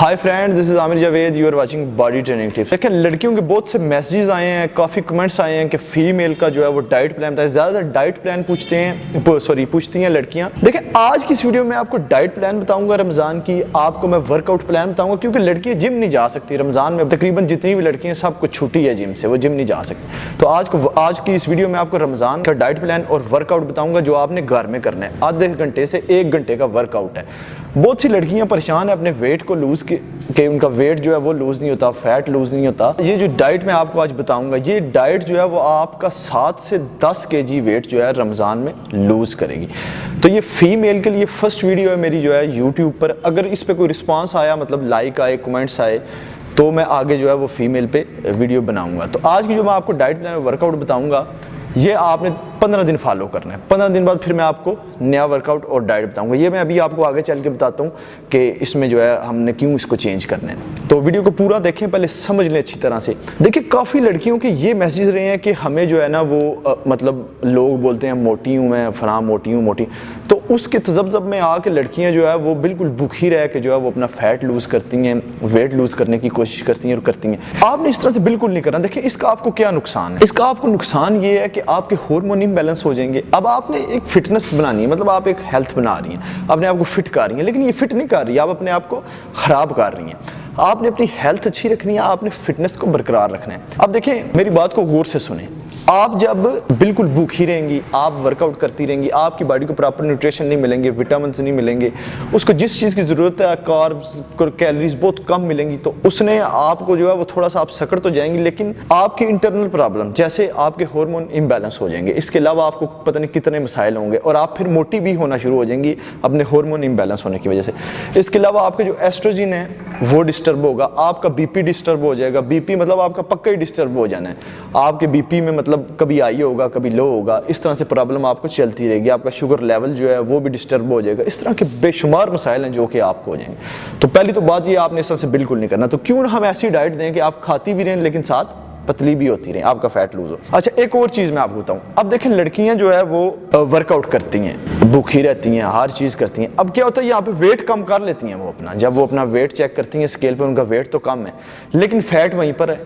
Hi friend, this is Aamir Javed, you are watching body training tips. देखिए, लड़कियों के बहुत से मैसेजेस आए हैं, काफ़ी कमेंट्स आए हैं कि फीमेल का जो है वो डाइट प्लान था। ज़्यादातर डाइट प्लान पूछती हैं लड़कियां। देखिए, आज की इस वीडियो में आपको डाइट प्लान बताऊंगा रमज़ान की, आपको मैं वर्कआउट प्लान बताऊंगा, क्योंकि लड़कियां जिम नहीं जा सकती रमज़ान में। तकरीबन जितनी भी लड़कियां सबको छुट्टी है जिम से, वो जिम नहीं जा सकती। तो आज की इस वीडियो में आपको रमज़ान का डाइट प्लान और वर्कआउट बताऊँगा जो आपने घर में करना है। आधे घंटे से 1 घंटे का वर्कआउट है। बहुत सी लड़कियां परेशान है अपने वेट को लूज़ के उनका वेट जो है वो लूज़ नहीं होता, फैट लूज़ नहीं होता। ये जो डाइट मैं आपको आज बताऊंगा, ये डाइट जो है वो आपका 7 से 10 kg वेट जो है रमज़ान में लूज़ करेगी। तो ये फीमेल के लिए फर्स्ट वीडियो है मेरी जो है यूट्यूब पर। अगर इस पर कोई रिस्पॉन्स आया, मतलब लाइक आए, कमेंट्स आए, तो मैं आगे जो है वो फीमेल पे वीडियो बनाऊँगा। तो आज की जो मैं आपको डाइट प्लान वर्कआउट बताऊँगा, ये आपने 15 दिन फॉलो करना है। 15 दिन बाद फिर मैं आपको नया वर्कआउट और डाइट बताऊंगा। ये मैं अभी आपको आगे चल के बताता हूँ कि इसमें जो है हमने क्यों इसको चेंज करना है। तो वीडियो को पूरा देखें, पहले समझ लें अच्छी तरह से। देखिए, काफ़ी लड़कियों के ये मैसेज रहे हैं कि हमें जो है ना वो मतलब लोग बोलते हैं मोटी हूँ मैं, फलां मोटी हूँ मोटी। तो उसके तजब्जब में आके लड़कियाँ जो है वो बिल्कुल भूखी रह के जो है वो अपना फैट लूज़ करती हैं, वेट लूज़ करने की कोशिश करती हैं और करती हैं। आपने इस तरह से बिल्कुल नहीं करना। देखिए, इसका आपको क्या नुकसान है? इसका आपको नुकसान ये है कि आपके हार्मोन इम्बैलेंस हो जाएंगे। अब आपने एक फिटनेस बनानी है, मतलब आप एक हेल्थ बना रही हैं, अपने आप को फिट कर रही हैं, लेकिन ये फिट नहीं कर रही है, आप अपने आप को ख़राब कर रही हैं। आपने अपनी हेल्थ अच्छी रखनी है, आपने फिटनेस को बरकरार रखना है। अब देखें, मेरी बात को गौर से सुने। आप जब बिल्कुल भूखी रहेंगी, आप वर्कआउट करती रहेंगी, आपकी बॉडी को प्रॉपर न्यूट्रिशन नहीं मिलेंगे, विटामिन नहीं मिलेंगे, उसको जिस चीज़ की ज़रूरत है, कार्ब्स, कैलोरीज बहुत कम मिलेंगी, तो उसने आपको जो है वो थोड़ा सा आप सकड़ तो जाएंगी, लेकिन आपकी इंटरनल प्रॉब्लम जैसे आपके हार्मोन इम्बैलेंस हो जाएंगे। इसके अलावा आपको पता नहीं कितने मसाइल होंगे और आप फिर मोटी भी होना शुरू हो जाएंगी अपने हार्मोन इम्बैलेंस होने की वजह से। इसके अलावा आपका जो एस्ट्रोजन है वो डिस्टर्ब होगा, आपका बीपी डिस्टर्ब हो जाएगा। बीपी मतलब आपका पक्का ही डिस्टर्ब हो जाना है। आपके बीपी में मतलब कभी हाई होगा, कभी लो होगा, इस तरह से प्रॉब्लम आपको चलती रहेगी। आपका शुगर लेवल जो है वो भी डिस्टर्ब हो जाएगा। इस तरह के बेशुमार मसाइल हैं जो कि आपको हो जाएंगे। तो पहली तो बात ये, आपने इस तरह से बिल्कुल नहीं करना। तो क्यों ना हम ऐसी डाइट दें कि आप खाती भी रहें लेकिन साथ पतली भी होती रहे, आपका फैट लूज हो। अच्छा, एक और चीज़ मैं आपको बताऊं। अब देखें, लड़कियां जो है वो वर्कआउट करती हैं, भूखी रहती हैं, हर चीज़ करती हैं। अब क्या होता है, यहाँ पे वेट कम कर लेती हैं वो अपना। जब वो अपना वेट चेक करती हैं स्केल पे, उनका वेट तो कम है लेकिन फैट वहीं पर है।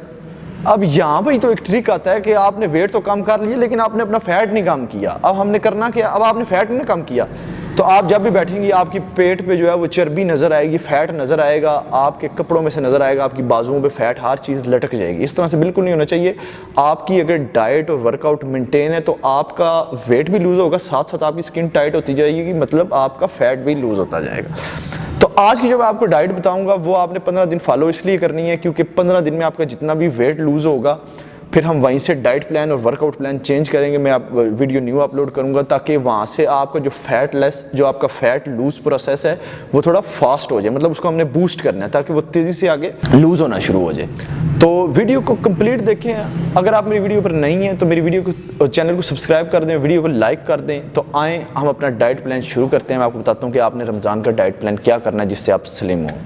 अब यहाँ पर ही तो एक ट्रिक आता है कि आपने वेट तो कम कर लिया लेकिन आपने अपना फैट नहीं कम किया। अब हमने करना क्या, अब आपने फैट नहीं कम किया, तो आप जब भी बैठेंगी आपकी पेट पे जो है वो चर्बी नज़र आएगी, फैट नज़र आएगा, आपके कपड़ों में से नज़र आएगा, आपकी बाजुओं पे फैट, हर चीज़ लटक जाएगी। इस तरह से बिल्कुल नहीं होना चाहिए। आपकी अगर डाइट और वर्कआउट मेंटेन है तो आपका वेट भी लूज़ होगा, साथ साथ आपकी स्किन टाइट होती जाएगी, मतलब आपका फैट भी लूज़ होता जाएगा। तो आज की जो मैं आपको डाइट बताऊंगा वो आपने 15 दिन फॉलो इसलिए करनी है क्योंकि 15 दिन में आपका जितना भी वेट लूज़ होगा, फिर हम वहीं से डाइट प्लान और वर्कआउट प्लान चेंज करेंगे। मैं आप वीडियो न्यू अपलोड करूंगा ताकि वहाँ से आपका जो फैट लेस, जो आपका फैट लूज प्रोसेस है वो थोड़ा फास्ट हो जाए। मतलब उसको हमने बूस्ट करना है ताकि वो तेज़ी से आगे लूज़ होना शुरू हो जाए। तो वीडियो को कंप्लीट देखें। अगर आप मेरी वीडियो पर नहीं हैं तो मेरी वीडियो को, चैनल को सब्सक्राइब कर दें, वीडियो को लाइक कर दें। तो आएँ हम अपना डाइट प्लान शुरू करते हैं। मैं आपको बताता हूँ कि आपने रमज़ान का डाइट प्लान क्या करना है जिससे आप स्लिम हों।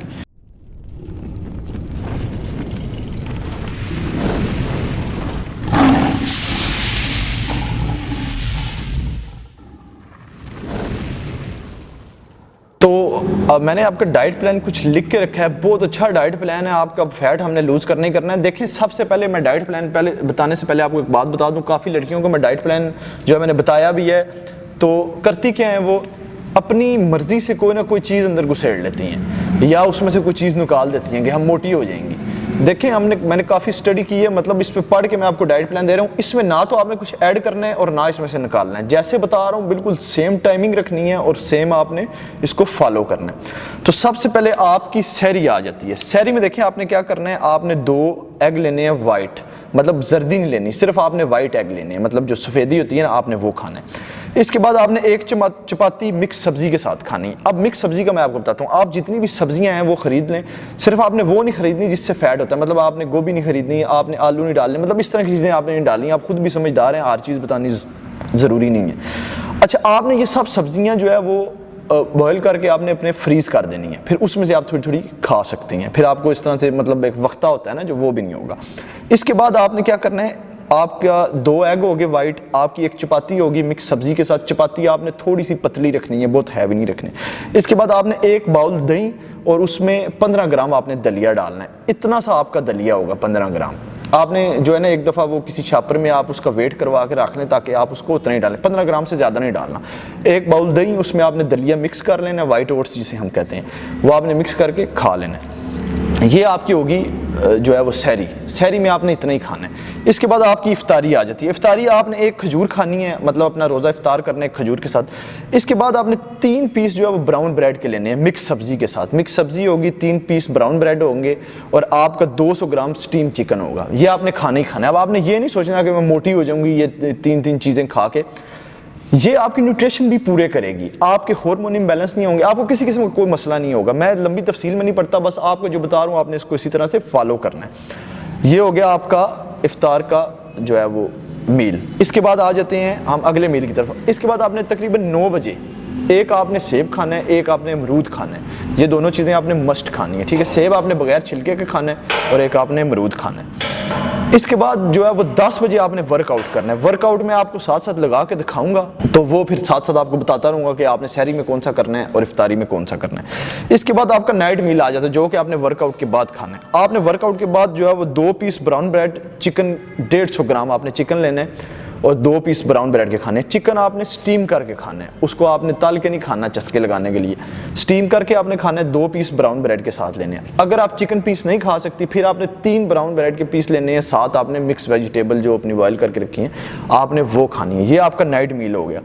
तो मैंने आपका डाइट प्लान कुछ लिख के रखा है, बहुत अच्छा डाइट प्लान है। आपका फैट हमने लूज़ करना ही करना है। देखें, सबसे पहले मैं डाइट प्लान पहले बताने से पहले आपको एक बात बता दूं। काफ़ी लड़कियों को मैं डाइट प्लान जो है मैंने बताया भी है, तो करती क्या है, वो अपनी मर्ज़ी से कोई ना कोई चीज़ अंदर घुसेड़ लेती हैं या उसमें से कोई चीज़ निकाल देती हैं कि हम मोटी हो जाएंगी। देखें, मैंने काफ़ी स्टडी की है, मतलब इस पे पढ़ के मैं आपको डाइट प्लान दे रहा हूँ। इसमें ना तो आपने कुछ ऐड करना है और ना इसमें से निकालना है। जैसे बता रहा हूँ बिल्कुल सेम टाइमिंग रखनी है और सेम आपने इसको फॉलो करना है। तो सबसे पहले आपकी सहरी आ जाती है। सहरी में देखिए आपने क्या करना है, आपने 2 एग लेने हैं वाइट, मतलब जर्दी नहीं लेनी, सिर्फ आपने वाइट एग लेने हैं, मतलब जो सफ़ेदी होती है ना, आपने वो खाना है। इसके बाद आपने 1 चपाती मिक्स सब्जी के साथ खानी है। अब मिक्स सब्जी का मैं आपको बताता हूँ। आप जितनी भी सब्जियां हैं वो खरीद लें, सिर्फ आपने वो नहीं खरीदनी जिससे फैट होता है। मतलब आपने गोभी नहीं खरीदनी, आपने आलू नहीं डालने, मतलब इस तरह की चीज़ें आपने नहीं डालनी। आप खुद भी समझदार हैं, हर चीज़ बतानी ज़रूरी नहीं है। अच्छा, आपने ये सब सब्जियाँ जो है वो बॉयल करके आपने अपने फ्रीज कर देनी है, फिर उसमें से आप थोड़ी थोड़ी खा सकती हैं। फिर आपको इस तरह से मतलब एक वक्ता होता है ना जो, वो भी नहीं होगा। इसके बाद आपने क्या करना है, आपका 2 एग हो गए वाइट, आपकी एक चपाती होगी मिक्स सब्जी के साथ। चपाती आपने थोड़ी सी पतली रखनी है, बहुत हैवी नहीं रखनी। इसके बाद आपने 1 बाउल दही और उसमें 15 ग्राम आपने दलिया डालना है। इतना सा आपका दलिया होगा 15 ग्राम। आपने जो है ना एक दफ़ा वो किसी छापर में आप उसका वेट करवा के रख लें ताकि आप उसको उतना ही डालें, 15 ग्राम से ज़्यादा नहीं डालना। 1 बाउल दही, उसमें आपने दलिया मिक्स कर लेना, वाइट ओट्स जिसे हम कहते हैं, वो आपने मिक्स करके खा लेना है। ये आपकी होगी जो है वो सहरी। सहरी में आपने इतना ही खाना है। इसके बाद आपकी इफ्तारी आ जाती है। इफ्तारी आपने 1 खजूर खानी है, मतलब अपना रोज़ा इफ्तार करना है 1 खजूर के साथ। इसके बाद आपने 3 पीस जो है वो ब्राउन ब्रेड के लेने हैं मिक्स सब्जी के साथ। मिक्स सब्जी होगी, 3 पीस ब्राउन ब्रेड होंगे और आपका 200 ग्राम स्टीम चिकन होगा। ये आपने खाना ही खाना है। अब आपने ये नहीं सोचना कि मैं मोटी हो जाऊंगी ये 3 चीज़ें खा के। ये आपकी न्यूट्रिशन भी पूरे करेगी, आपके हार्मोन इम्बैलेंस नहीं होंगे, आपको किसी किस्म का कोई मसला नहीं होगा। मैं लंबी तफसील में नहीं पढ़ता, बस आपको जो बता रहा हूँ आपने इसको इसी तरह से फॉलो करना है। ये हो गया आपका इफ्तार का जो है वो मील। इसके बाद आ जाते हैं हम अगले मील की तरफ। इसके बाद आपने तकरीबन 9 बजे एक आपने सेब खाना है, एक आपने अमरूद खाना है। ये दोनों चीज़ें आपने मस्ट खानी है, ठीक है। सेब आपने बगैर छिलके के खाना है और एक आपने अमरूद खाना है। इसके बाद जो है वो 10 बजे आपने वर्कआउट करना है। वर्कआउट में आपको साथ साथ लगा के दिखाऊंगा, तो वो फिर साथ साथ आपको बताता रहूँगा कि आपने सहरी में कौन सा करना है और इफ्तारी में कौन सा करना है। इसके बाद आपका नाइट मील आ जाता है जो कि आपने वर्कआउट के बाद खाना है। आपने वर्कआउट के बाद जो है वो 2 पीस ब्राउन ब्रेड, चिकन 150 ग्राम आपने चिकन लेना है और 2 पीस ब्राउन ब्रेड के खाने। चिकन आपने स्टीम करके खाना है, उसको आपने तल के नहीं खाना चस्के लगाने के लिए। स्टीम करके आपने खाना है, 2 पीस ब्राउन ब्रेड के साथ लेने हैं। अगर आप चिकन पीस नहीं खा सकती फिर आपने 3 ब्राउन ब्रेड के पीस लेने हैं, साथ आपने मिक्स वेजिटेबल जो अपनी बॉयल करके रखी हैं आपने वो खानी है। ये आपका नाइट मील हो गया।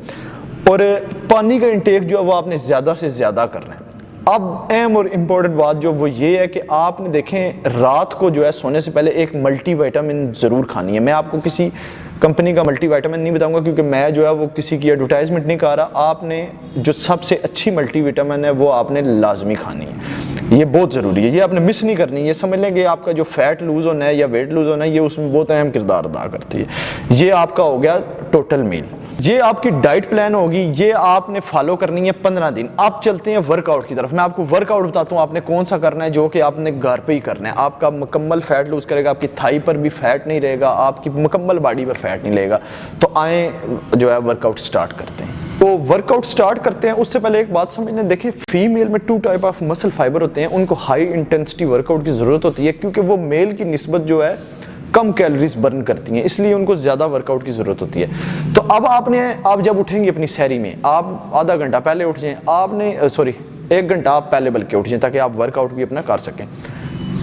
और पानी का इंटेक जो है वो आपने ज़्यादा से ज़्यादा करना है। अब अहम और इम्पोर्टेंट बात जो वो ये है कि आपने देखें रात को जो है सोने से पहले एक मल्टीविटामिन ज़रूर खानी है। मैं आपको किसी कंपनी का मल्टीविटामिन नहीं बताऊंगा क्योंकि मैं जो है वो किसी की एडवर्टाइजमेंट नहीं कर रहा। आपने जो सबसे अच्छी मल्टीविटामिन है वो आपने लाजमी खानी है, ये बहुत ज़रूरी है, ये आपने मिस नहीं करनी। ये समझ लें कि आपका जो फैट लूज़ होना है या वेट लूज़ होना है ये उसमें बहुत अहम किरदार अदा करती है। ये आपका हो गया टोटल मील। ये आपकी डाइट प्लान होगी, ये आपने फॉलो करनी है 15 दिन। आप चलते हैं वर्कआउट की तरफ। मैं आपको वर्कआउट बताता हूँ आपने कौन सा करना है जो कि आपने घर पे ही करना है। आपका मुकम्मल फैट लूज़ करेगा, आपकी थाई पर भी फैट नहीं रहेगा, आपकी मुकम्मल बॉडी पर फैट नहीं रहेगा। तो आए जो है वर्कआउट स्टार्ट करते हैं। तो वर्कआउट स्टार्ट करते हैं उससे पहले एक बात समझने, देखिए फीमेल में 2 टाइप ऑफ मसल फाइबर होते हैं, उनको हाई इंटेंसिटी वर्कआउट की ज़रूरत होती है क्योंकि वो मेल की निस्बत जो है कम कैलोरीज बर्न करती हैं, इसलिए उनको ज़्यादा वर्कआउट की ज़रूरत होती है। तो अब आप जब उठेंगे अपनी सहरी में, आप आधा घंटा पहले उठ जाएं, आपने 1 घंटा आप पहले बल्कि उठ जाएं ताकि आप वर्कआउट भी अपना कर सकें।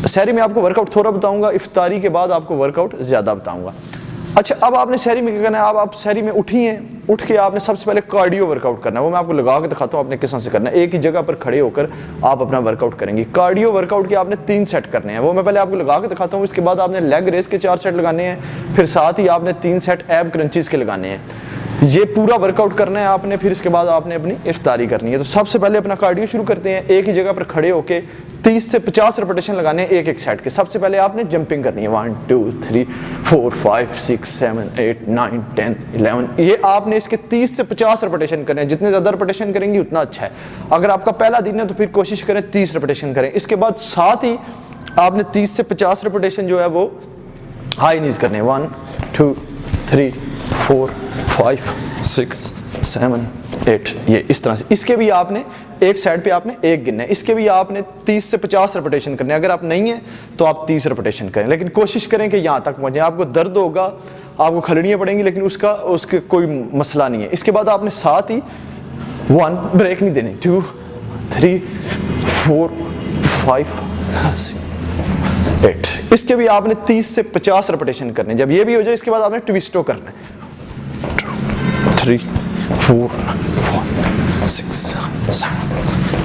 सहरी में आपको वर्कआउट थोड़ा बताऊंगा, इफ्तारी के बाद आपको वर्कआउट ज़्यादा बताऊंगा। अच्छा, अब आपने सहरी में क्या करना है, अब आप सहरी में उठी हैं, उठ के आपने सबसे पहले कार्डियो वर्कआउट करना है। वो मैं आपको लगा के दिखाता हूँ आपने किस तरह से करना है। एक ही जगह पर खड़े होकर आप अपना वर्कआउट करेंगे। कार्डियो वर्कआउट के आपने 3 सेट करने हैं, वो मैं पहले आपको लगा के दिखाता हूँ। इसके बाद आपने लेग रेस के 4 सेट लगाने हैं, फिर साथ ही आपने 3 सेट एब क्रंचेस के लगाने हैं। ये पूरा वर्कआउट करना है आपने, फिर इसके बाद आपने अपनी इफ्तारी करनी है। तो सबसे पहले अपना कार्डियो शुरू करते हैं। एक ही जगह पर खड़े होकर 30 से 50 रेपिटेशन लगाने हैं एक सेट के। सबसे पहले आपने जंपिंग करनी है 1 2 3 4 5 6 7 8 9 10 11। ये आपने इसके 30 से 50 रेपिटेशन करने हैं। जितने ज़्यादा रेपिटेशन करेंगे उतना अच्छा है। अगर आपका पहला दिन है तो फिर कोशिश करें 30 रेपिटेशन करें। इसके बाद साथ ही आपने 30 से 50 रेपिटेशन जो है वो हाई नीज करने हैं। 1 2 3 4 5 6 7 8। ये इस तरह से। इसके भी आपने एक साइड पे आपने 1 गिनना है। इसके भी आपने 30 से 50 रेपिटेशन करने हैं। अगर आप नहीं हैं तो आप 30 रेपिटेशन करें, लेकिन कोशिश करें कि यहाँ तक पहुँचें। आपको दर्द होगा, आपको खलड़ियाँ पड़ेंगी, लेकिन उसके कोई मसला नहीं है। इसके बाद आपने साथ ही 1 ब्रेक नहीं देने, 2 3 4 5 6 8। इसके भी आपने 30 से 50 रेपिटेशन करने। जब ये भी हो जाए इसके बाद आपने ट्विस्टो करना है। 2 3 4 5 6 7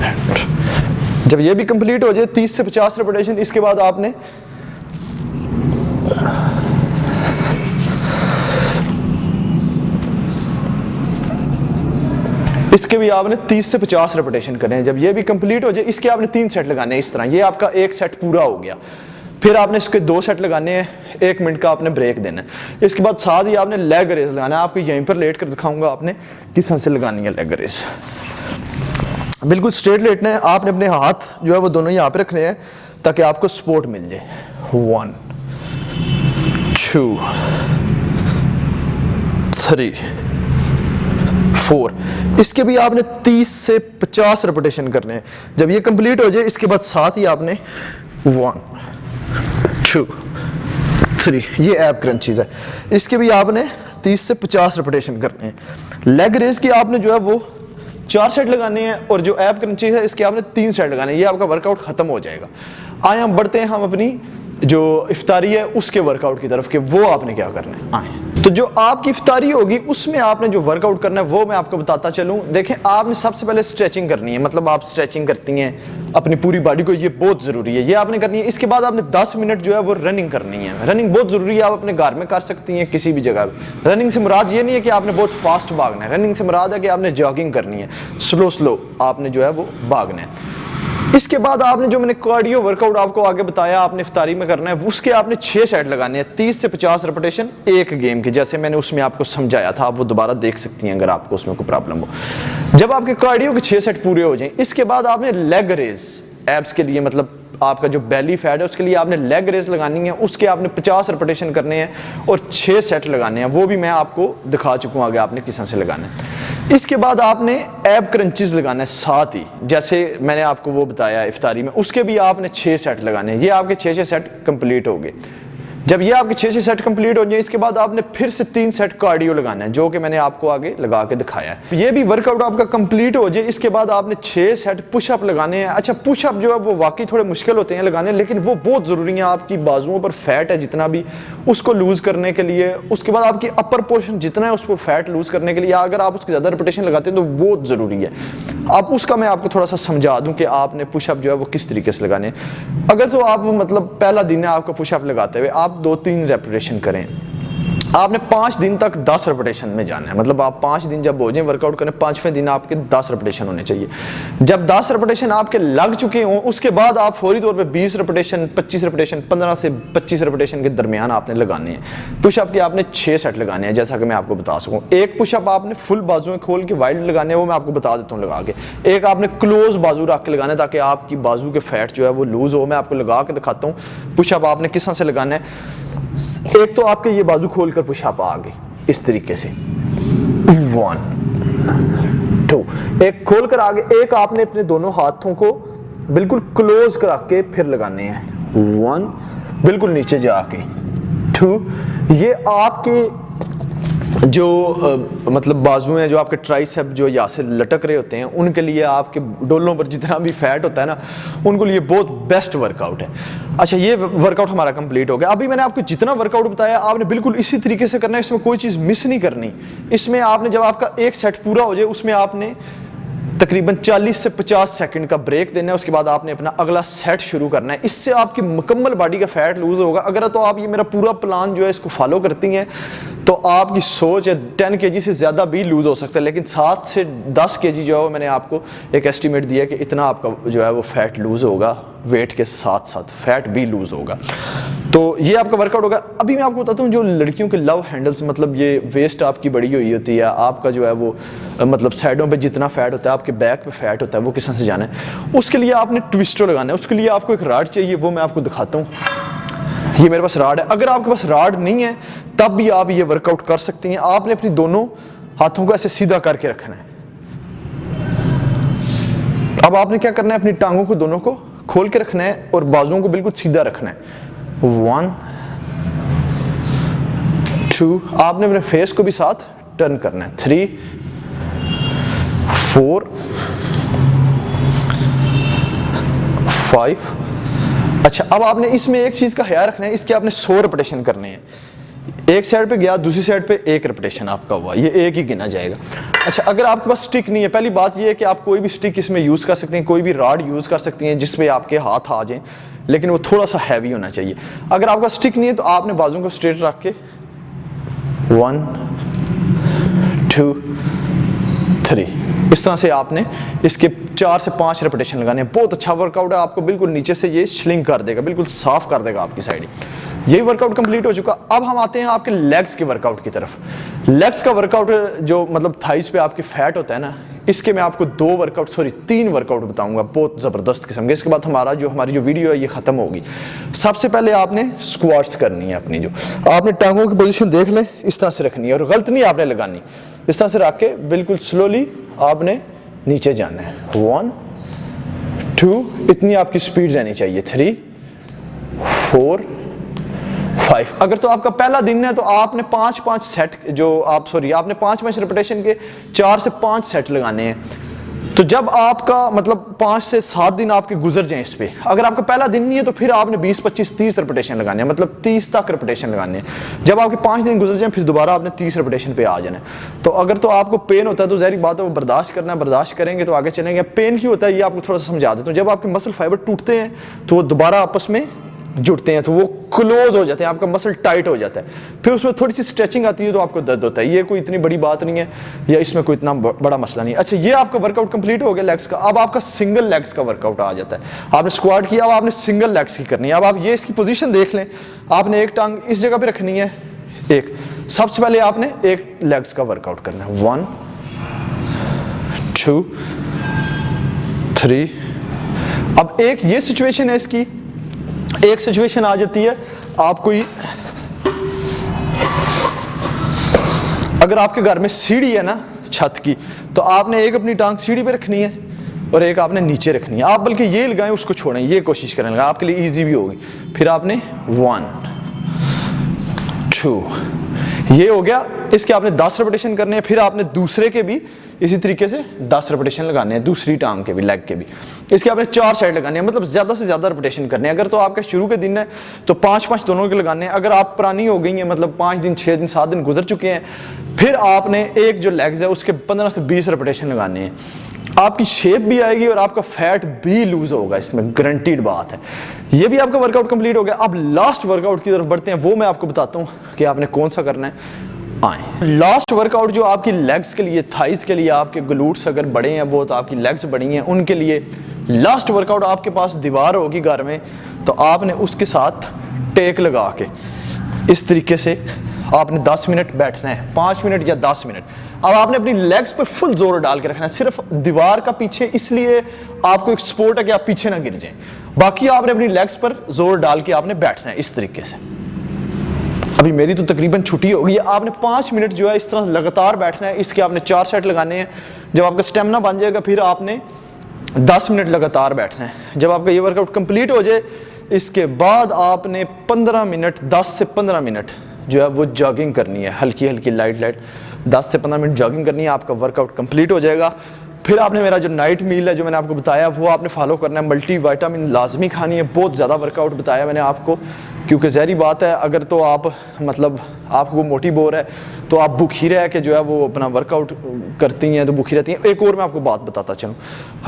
8। जब ये भी कंप्लीट हो जाए 30 से 50 रेपिटेशन, इसके बाद आपने इसके भी आपने 30 से 50 रेपिटेशन करने हैं। जब ये भी कंप्लीट हो जाए इसके आपने 3 सेट लगाने हैं। इस तरह ये आपका 1 सेट पूरा हो गया। फिर आपने इसके 2 सेट लगाने हैं, 1 मिनट का आपने ब्रेक देना है। इसके बाद साथ ही आपने लेग रेस लगाना है। आपको यहीं पर लेट कर दिखाऊंगा आपने किस तरह से लगानी है लेग रेस। बिल्कुल स्ट्रेट लेटना है। आपने अपने हाथ जो है वो दोनों यहाँ पे रखने हैं ताकि आपको सपोर्ट मिल जाए। 1 2 3 4। इसके भी आपने 30 से 50 रेपिटेशन करने हैं। जब ये कंप्लीट हो जाए इसके बाद साथ ही आपने 1 2 3, ये एब क्रंचीज है, इसके भी आपने 30 से 50 रेपिटेशन करने हैं। लेग रेज की आपने जो है वो 4 सेट लगाने हैं और जो एब क्रंचीज है इसके आपने 3 सेट लगाने हैं। ये आपका वर्कआउट खत्म हो जाएगा। आए हम बढ़ते हैं हम अपनी जो इफ्तारी है उसके वर्कआउट की तरफ, कि वो आपने क्या करना है। आए तो जो आपकी इफ्तारी होगी उसमें आपने जो वर्कआउट करना है वो मैं आपको बताता चलूं। देखें, आपने सबसे पहले स्ट्रेचिंग करनी है, मतलब आप स्ट्रेचिंग करती हैं अपनी पूरी बॉडी को, ये बहुत ज़रूरी है, ये आपने करनी है। इसके बाद आपने 10 मिनट जो है वो रनिंग करनी है। रनिंग बहुत ज़रूरी है, आप अपने घर में कर सकती हैं, किसी भी जगह। रनिंग से मुराद ये नहीं है कि आपने बहुत फास्ट भागना है, रनिंग से मुराद है कि आपने जॉगिंग करनी है, स्लो स्लो आपने जो है वो भागना है। इसके बाद आपने जो मैंने कार्डियो वर्कआउट आपको आगे बताया आपने इफ्तारी में करना है, उसके आपने 6 सेट लगाने हैं, 30 से 50 रेपिटेशन एक गेम की, जैसे मैंने उसमें आपको समझाया था। आप वो दोबारा देख सकती हैं अगर आपको उसमें कोई प्रॉब्लम हो। जब आपके कार्डियो के 6 सेट पूरे हो जाएं, इसके बाद आपने लेग रेज एब्स के लिए, मतलब आपका जो बेली फैट है उसके लिए आपने लेग रेज लगानी है, उसके आपने 50 रेपिटेशन करने हैं और 6 सेट लगाने हैं। वो भी मैं आपको दिखा चुका हूँ आगे आपने किस तरह से लगाना है। इसके बाद आपने एब क्रंचेस लगाना है साथ ही, जैसे मैंने आपको वो बताया इफ्तारी में, उसके भी आपने 6 सेट लगाने हैं। ये आपके 6 सेट कंप्लीट हो गए। जब ये आपके 6 सेट कंप्लीट हो जाए इसके बाद आपने फिर से 3 सेट कार्डियो लगाना है, जो कि मैंने आपको आगे लगा के दिखाया है। ये भी वर्कआउट आपका कंप्लीट हो जाए इसके बाद आपने 6 सेट पुशअप लगाने हैं। अच्छा, पुशअप जो है वो वाकई थोड़े मुश्किल होते हैं लगाने, लेकिन वो बहुत ज़रूरी है। आपकी बाजुओं पर फैट है जितना भी, उसको लूज़ करने के लिए, उसके बाद आपकी अपर पोर्शन जितना है उसको फैट लूज़ करने के लिए, अगर आप उसकी ज़्यादा रेपिटेशन लगाते हैं तो बहुत ज़रूरी है। अब उसका मैं आपको थोड़ा सा समझा दूं कि आपने पुशअप जो है वो किस तरीके से लगाने हैं। अगर तो आप मतलब पहला दिन है आपका पुशअप लगाते हुए, आप 2-3 रेपिटेशन करें। आपने 5 दिन तक 10 रेपिटेशन में जाना है, मतलब आप 5 दिन जब हो जाए वर्कआउट करें, 5वें दिन आपके 10 रेपिटेशन होने चाहिए। जब 10 रेपिटेशन आपके लग चुके हों उसके बाद आप फौरी तौर पे 20 रेपिटेशन, 25 रेपिटेशन, 15 से 25 रेपिटेशन के दरमियान आपने लगाने हैं। पुशअप के आपने 6 सेट लगाने हैं, जैसा कि मैं आपको बता सकूँ। एक पुशअप आपने फुल बाजुएं खोल के वाइड लगाने हैं, वो मैं आपको बता देता हूँ लगा के। एक आपने क्लोज बाजू रख के लगाना है ताकि आपकी बाजू के फैट जो है वो लूज हो। मैं आपको लगा के दिखाता हूँ पुशअप आपने किस तरह से लगाना है। एक तो आपके ये बाजू खोलकर पुशअप आगे इस तरीके से 1 2, एक खोलकर आगे, एक आपने अपने दोनों हाथों को बिल्कुल क्लोज करा के फिर लगाने हैं, 1 बिल्कुल नीचे जाके, 2 ये आपके जो मतलब बाजू हैं, जो आपके ट्राइसेप जो यहाँ से लटक रहे होते हैं, उनके लिए आपके डोलों पर जितना भी फैट होता है ना, उनको लिए बहुत बेस्ट वर्कआउट है। अच्छा, ये वर्कआउट हमारा कंप्लीट हो गया। अभी मैंने आपको जितना वर्कआउट बताया आपने बिल्कुल इसी तरीके से करना है, इसमें कोई चीज़ मिस नहीं करनी। इसमें आपने जब आपका एक सेट पूरा हो जाए उसमें आपने तकरीबन 40 से 50 सेकंड का ब्रेक देना है, उसके बाद आपने अपना अगला सेट शुरू करना है। इससे आपकी मुकम्मल बॉडी का फैट लूज होगा। अगर तो आप ये मेरा पूरा प्लान जो है इसको फॉलो करती हैं तो आपकी सोच है 10 kg से ज़्यादा भी लूज़ हो सकता है, लेकिन 7 से 10 kg जो है वो मैंने आपको एक एस्टिमेट दिया कि इतना आपका जो है वो फैट लूज़ होगा, वेट के साथ साथ फैट भी लूज़ होगा। तो ये आपका वर्कआउट होगा। अभी मैं आपको बताता हूँ जो लड़कियों के लव हैंडल्स, मतलब ये वेस्ट आपकी बड़ी हुई होती है, आपका जो है वो मतलब साइडों पे जितना फैट होता है, आपके बैक पे फैट होता है, वो किस तरह से जाना है। उसके लिए आपने ट्विस्टर लगाना है। उसके लिए आपको एक राड चाहिए, वो मैं आपको दिखाता हूँ। ये मेरे पास राड है। अगर आपके पास राड नहीं है तब भी आप ये वर्कआउट कर सकती हैं। आपने अपनी दोनों हाथों को ऐसे सीधा करके रखना है। अब आपने क्या करना है, अपनी टांगों को दोनों को खोल के रखना है और बाजुओं को बिल्कुल सीधा रखना है। 1 2, आपने अपने फेस को भी साथ टर्न करना है। 3 4 5। अच्छा, अब आपने इसमें एक चीज का ख्याल रखना है, इसके आपने 100 रेपिटेशन करने हैं। एक साइड पे गया, दूसरी साइड पे 1 रेपिटेशन आपका हुआ, ये एक ही गिना जाएगा। अच्छा, अगर आपके पास स्टिक नहीं है, पहली बात ये है कि आप कोई भी स्टिक इसमें यूज कर सकते हैं, कोई भी रॉड यूज कर सकती हैं जिसपे आपके हाथ आ जाएं, लेकिन वो थोड़ा सा हैवी होना चाहिए। अगर आपका स्टिक नहीं है तो आपने बाजू को स्ट्रेट रख के 1 2 3 इस तरह से आपने इसके 4 से 5 रेपिटेशन लगाने हैं। बहुत अच्छा वर्कआउट है, आपको बिल्कुल नीचे से ये श्लिंक कर देगा, बिल्कुल साफ कर देगा आपकी साइड। यही वर्कआउट कंप्लीट हो चुका। अब हम आते हैं आपके लेग्स के वर्कआउट की तरफ। लेग्स का वर्कआउट जो मतलब थाइस पे आपके फैट होता है ना, इसके मैं आपको 3 वर्कआउट बताऊंगा बहुत ज़बरदस्त किस्म के। इसके बाद हमारी जो वीडियो है ये ख़त्म होगी। सबसे पहले आपने स्क्वाट्स करनी है अपनी, जो आपने टांगों की पोजीशन देख लें, इस तरह से रखनी है और गलत नहीं आपने लगानी, इस तरह से रख के बिल्कुल स्लोली आपने नीचे जाना है। 1 2, इतनी आपकी स्पीड रहनी चाहिए। 3 4 5। अगर तो आपका पहला दिन है तो आपने 5-5 सेट आपने 5-5 रिपीटेशन के 4 से 5 सेट लगाने हैं। तो जब आपका मतलब 5 से 7 दिन आपके गुजर जाएं इस पे, अगर आपका पहला दिन नहीं है तो फिर आपने 20 25 30 रिपीटेशन लगाने हैं, मतलब 30 तक रिपीटेशन लगाने हैं। जब आपके 5 दिन गुजर जाएं फिर दोबारा आपने 30 रिपीटेशन पे आ जाना है। तो अगर तो आपको पेन होता है तो ज़ाहिर बात है वो बर्दाश्त करना है, बर्दाश्त करेंगे तो आगे चलेंगे। पेन क्यों होता है ये आपको थोड़ा सा समझा देता हूँ। जब आपके मसल फाइबर टूटते हैं तो वो दोबारा आपस में जुड़ते हैं, तो वो क्लोज हो जाते हैं, आपका मसल टाइट हो जाता है, फिर उसमें थोड़ी सी स्ट्रेचिंग आती है तो आपको दर्द होता है। ये कोई इतनी बड़ी बात नहीं है या इसमें कोई इतना बड़ा मसला नहीं है। अच्छा, ये आपका वर्कआउट कंप्लीट हो गया लेग्स का। अब आपका सिंगल लेग्स का वर्कआउट आ जाता है। आपने स्क्वाट किया, अब आपने सिंगल लेग्स की करनी है। अब आप ये इसकी पोजीशन देख लें, आपने एक टांग इस जगह पे रखनी है, एक सबसे पहले आपने एक लेग्स का वर्कआउट करना है। 1 2 3। अब एक ये सिचुएशन है इसकी, एक सिचुएशन आ जाती है आपको अगर आपके घर में सीढ़ी है ना छत की, तो आपने एक अपनी टांग सीढ़ी पे रखनी है और एक आपने नीचे रखनी है। आप बल्कि ये लगाएं उसको छोड़ें, ये कोशिश करें लगा, आपके लिए इजी भी होगी। फिर आपने 1 2, ये हो गया। इसके आपने 10 रिपीटेशन करने हैं। फिर आपने दूसरे के भी इसी तरीके से 10 रिपीटेशन लगाने हैं, दूसरी टांग के भी, लेग के भी। इसके आपने 4 साइड लगाने हैं, मतलब ज़्यादा से ज़्यादा रिपीटेशन करने हैं। अगर तो आपका शुरू के दिन है तो 5-5 दोनों के लगाने हैं। अगर आप पुरानी हो गई हैं, मतलब 5 दिन 6 दिन 7 दिन गुजर चुके हैं, फिर आपने एक जो लेग्स है उसके 15 से 20 रिपीटेशन लगाने हैं। आपकी शेप भी आएगी और आपका फैट भी लूज होगा, इसमें गारंटीड बात है। ये भी आपका वर्कआउट कंप्लीट हो गया। अब लास्ट वर्कआउट की तरफ बढ़ते हैं, वो मैं आपको बताता हूँ कि आपने कौन सा करना है। आए लास्ट वर्कआउट जो आपकी लेग्स के लिए, थाइस के लिए, आपके ग्लूट्स अगर बड़े हैं बहुत, आपकी लेग्स बड़ी हैं, उनके लिए लास्ट वर्कआउट आपके पास दीवार होगी घर में, तो आपने उसके साथ टेक लगा के इस तरीके से आपने 10 मिनट बैठना है, 5 मिनट या 10 मिनट। अब आपने अपनी लेग्स पे फुल जोर डाल के रखना है, सिर्फ दीवार का पीछे इसलिए आपको एक सपोर्ट है कि आप पीछे ना गिर जाएं, बाकी आपने अपनी लेग्स पर जोर डाल के आपने बैठना है इस तरीके से। अभी मेरी तो तकरीबन छुट्टी हो गई है। आपने 5 मिनट जो है इस तरह लगातार बैठना है। इसके आपने 4 सेट लगाने हैं। जब आपका स्टेमिना बन जाएगा फिर आपने 10 मिनट लगातार बैठना है। जब आपका ये वर्कआउट कंप्लीट हो जाए, इसके बाद आपने 15 मिनट, 10 से 15 मिनट जो है वो जॉगिंग करनी है, हल्की हल्की लाइट 10 से 15 मिनट जॉगिंग करनी है। आपका वर्कआउट कंप्लीट हो जाएगा। फिर आपने मेरा जो नाइट मील है जो मैंने आपको बताया वो आपने फॉलो करना है। मल्टी विटामिन लाजमी खानी है। बहुत ज़्यादा वर्कआउट बताया मैंने आपको, क्योंकि ज़हरी बात है अगर तो आप मतलब आपको मोटी बोर है तो आप भूखी रह के जो है वो अपना वर्कआउट करती हैं तो भूखी रहती हैं। एक और मैं आपको बात बताता चलूँ,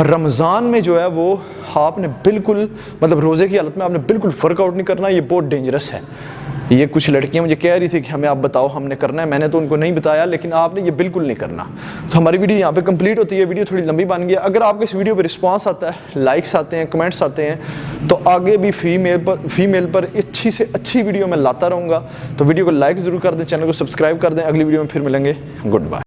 रमज़ान में जो है वो आपने बिल्कुल मतलब रोज़े की हालत में आपने बिल्कुल वर्कआउट नहीं करना। ये बहुत डेंजरस है। ये कुछ लड़कियां मुझे कह रही थी कि हमें आप बताओ, हमने करना है। मैंने तो उनको नहीं बताया, लेकिन आपने ये बिल्कुल नहीं करना। तो हमारी वीडियो यहाँ पे कंप्लीट होती है। वीडियो थोड़ी लंबी बन गई। अगर आपको इस वीडियो पे रिस्पांस आता है, लाइक्स आते हैं, कमेंट्स आते हैं, तो आगे भी फीमेल पर अच्छी से अच्छी वीडियो मैं लाता रहूँगा। तो वीडियो को लाइक ज़रूर कर दें, चैनल को सब्सक्राइब कर दें। अगली वीडियो में फिर मिलेंगे। Good bye.